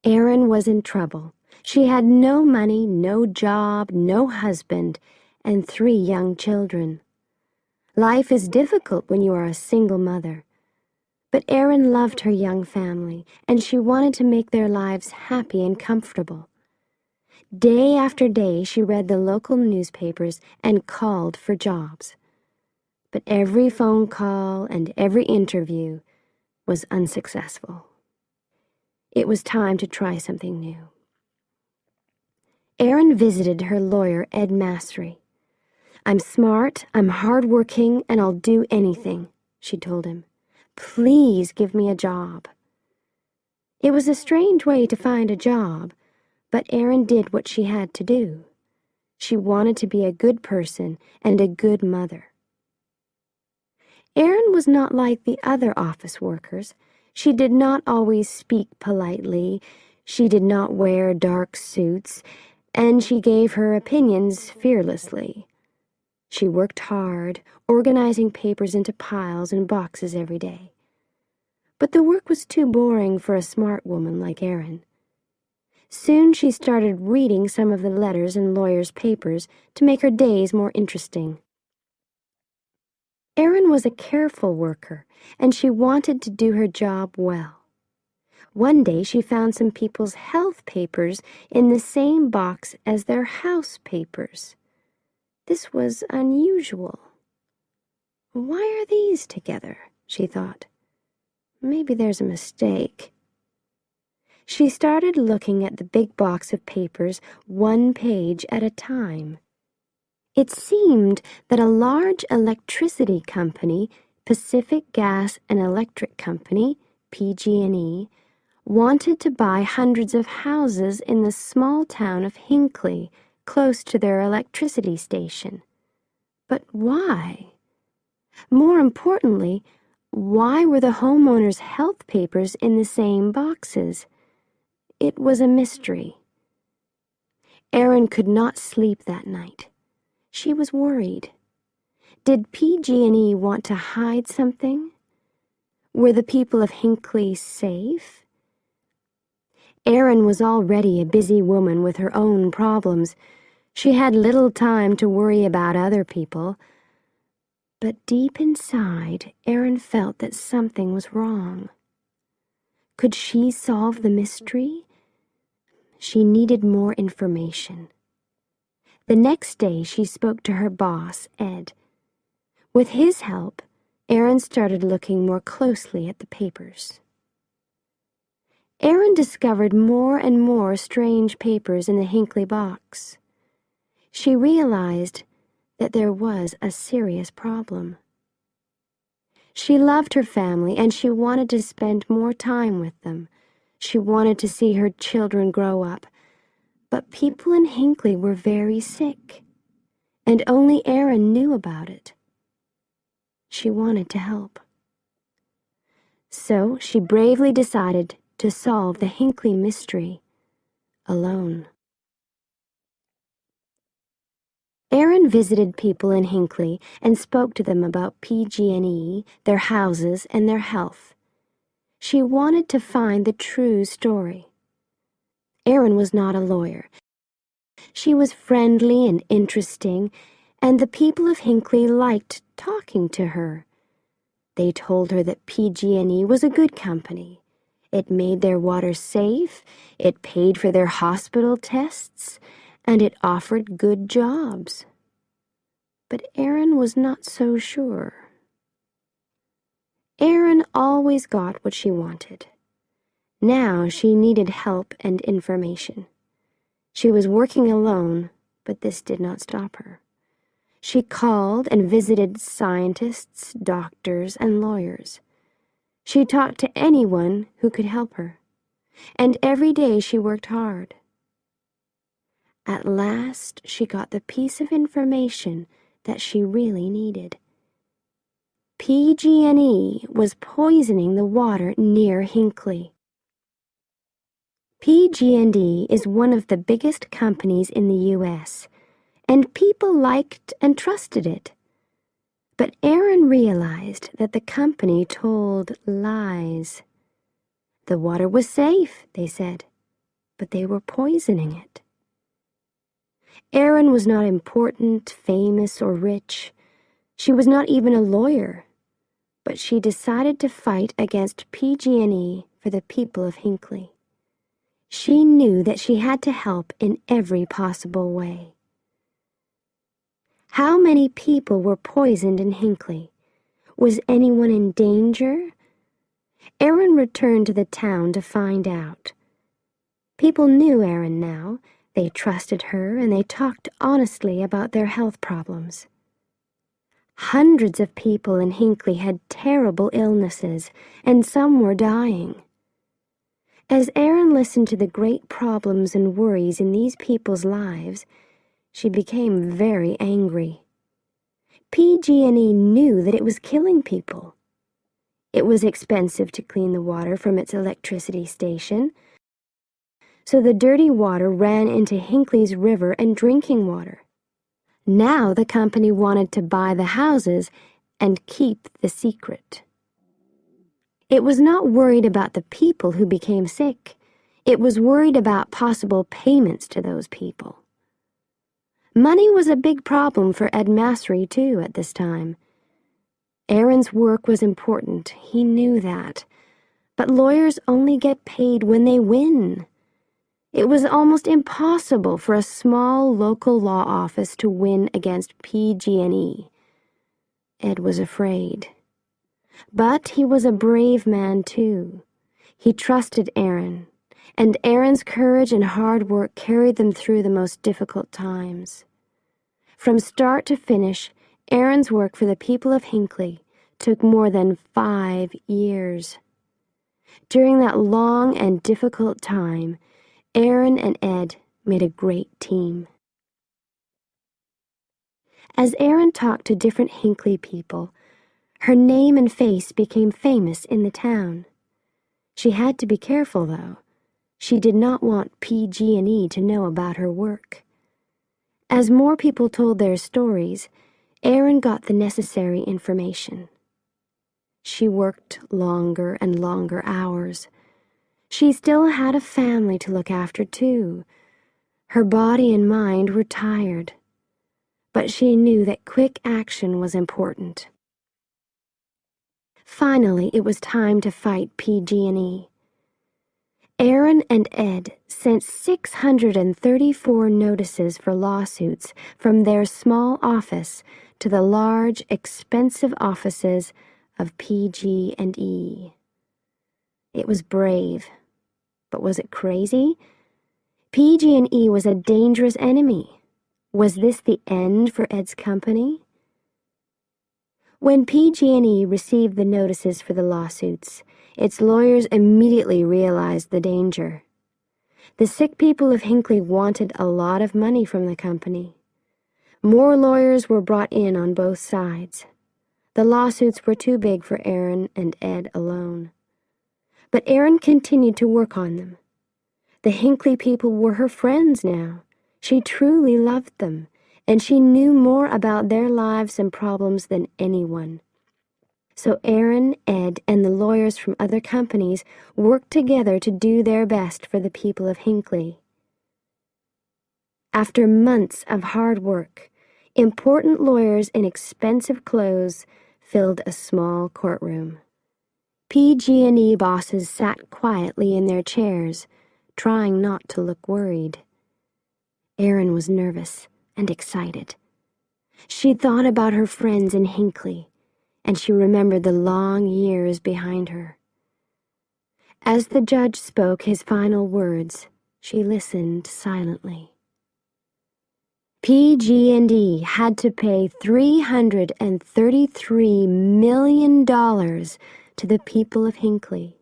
Erin was in trouble. She had no money, no job, no husband, and 3 young children. Life is difficult when you are a single mother. But Erin loved her young family, and she wanted to make their lives happy and comfortable. Day after day, she read the local newspapers and called for jobs. But every phone call and every interview was unsuccessful. It was time to try something new. Erin visited her lawyer, Ed Massery. "I'm smart, I'm hardworking, and I'll do anything," she told him. "Please give me a job." It was a strange way to find a job, but Erin did what she had to do. She wanted to be a good person and a good mother. Erin was not like the other office workers. She did not always speak politely, she did not wear dark suits, and she gave her opinions fearlessly. She worked hard, organizing papers into piles and boxes every day. But the work was too boring for a smart woman like Erin. Soon she started reading some of the letters in lawyers' papers to make her days more interesting. Erin was a careful worker, and she wanted to do her job well. One day she found some people's health papers in the same box as their house papers. This was unusual. "Why are these together?" she thought. "Maybe there's a mistake." She started looking at the big box of papers 1 page at a time. It seemed that a large electricity company, Pacific Gas and Electric Company, PG&E, wanted to buy hundreds of houses in the small town of Hinckley, close to their electricity station. But why? More importantly, why were the homeowners' health papers in the same boxes? It was a mystery. Erin could not sleep that night. She was worried. Did PG&E want to hide something? Were the people of Hinckley safe? Erin was already a busy woman with her own problems. She had little time to worry about other people. But deep inside, Erin felt that something was wrong. Could she solve the mystery? She needed more information. The next day, she spoke to her boss, Ed. With his help, Erin started looking more closely at the papers. Erin discovered more and more strange papers in the Hinckley box. She realized that there was a serious problem. She loved her family and she wanted to spend more time with them. She wanted to see her children grow up. But people in Hinckley were very sick, and only Erin knew about it. She wanted to help. So she bravely decided to solve the Hinckley mystery alone. Erin visited people in Hinckley and spoke to them about PG&E, their houses, and their health. She wanted to find the true story. Erin was not a lawyer. She was friendly and interesting, and the people of Hinckley liked talking to her. They told her that PG&E was a good company. It made their water safe, it paid for their hospital tests, and it offered good jobs. But Erin was not so sure. Erin always got what she wanted. Now she needed help and information. She was working alone, but this did not stop her. She called and visited scientists, doctors, and lawyers. She talked to anyone who could help her, and every day she worked hard. At last, she got the piece of information that she really needed. PG&E was poisoning the water near Hinckley. PG&E is one of the biggest companies in the U.S., and people liked and trusted it. But Erin realized that the company told lies. The water was safe, they said. but they were poisoning it. Erin was not important, famous, or rich. She was not even a lawyer, but she decided to fight against PG&E for the people of Hinckley. She knew that she had to help in every possible way. How many people were poisoned in Hinckley? Was anyone in danger? Erin returned to the town to find out. People knew Erin now. They trusted her and they talked honestly about their health problems. Hundreds of people in Hinckley had terrible illnesses, and some were dying. As Erin listened to the great problems and worries in these people's lives, she became very angry. PG&E knew that it was killing people. It was expensive to clean the water from its electricity station, so the dirty water ran into Hinckley's river and drinking water. Now the company wanted to buy the houses and keep the secret. It was not worried about the people who became sick. It was worried about possible payments to those people. Money was a big problem for Ed Massery, too, at this time. Erin's work was important, he knew that. But lawyers only get paid when they win. It was almost impossible for a small local law office to win against PG&E. Ed was afraid. But he was a brave man, too. He trusted Erin, and Erin's courage and hard work carried them through the most difficult times. From start to finish, Erin's work for the people of Hinckley took more than 5 years. During that long and difficult time, Erin and Ed made a great team. As Erin talked to different Hinckley people, her name and face became famous in the town. She had to be careful, though. She did not want PG&E to know about her work. As more people told their stories, Erin got the necessary information. She worked longer and longer hours. She still had a family to look after, too. Her body and mind were tired, but she knew that quick action was important. Finally, it was time to fight PG&E. Erin and Ed sent 634 notices for lawsuits from their small office to the large, expensive offices of PG&E. It was brave, but was it crazy? PG&E was a dangerous enemy. Was this the end for Ed's company? When PG&E received the notices for the lawsuits, its lawyers immediately realized the danger. The sick people of Hinckley wanted a lot of money from the company. More lawyers were brought in on both sides. The lawsuits were too big for Erin and Ed alone. But Erin continued to work on them. The Hinckley people were her friends now. She truly loved them, and she knew more about their lives and problems than anyone. So Erin, Ed, and the lawyers from other companies worked together to do their best for the people of Hinckley. After months of hard work, important lawyers in expensive clothes filled a small courtroom. PG&E bosses sat quietly in their chairs, trying not to look worried. Erin was nervous and excited. She thought about her friends in Hinckley, and she remembered the long years behind her. As the judge spoke his final words, she listened silently. PG&E had to pay $333 million to the people of Hinckley.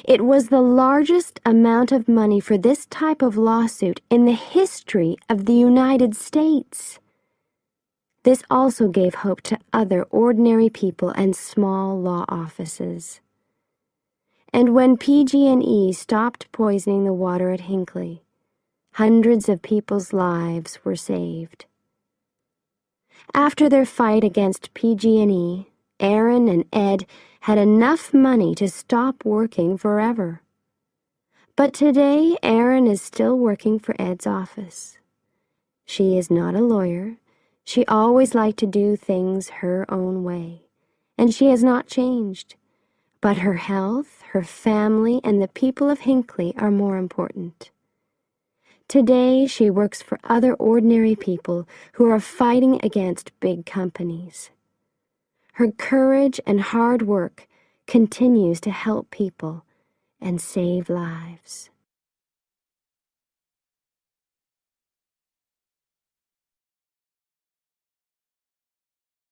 It was the largest amount of money for this type of lawsuit in the history of the United States. This also gave hope to other ordinary people and small law offices. And when PG&E stopped poisoning the water at Hinckley, hundreds of people's lives were saved. After their fight against PG&E, Erin and Ed had enough money to stop working forever. But today, Erin is still working for Ed's office. She is not a lawyer. She always liked to do things her own way, and she has not changed. But her health, her family, and the people of Hinckley are more important. Today, she works for other ordinary people who are fighting against big companies. Her courage and hard work continues to help people and save lives.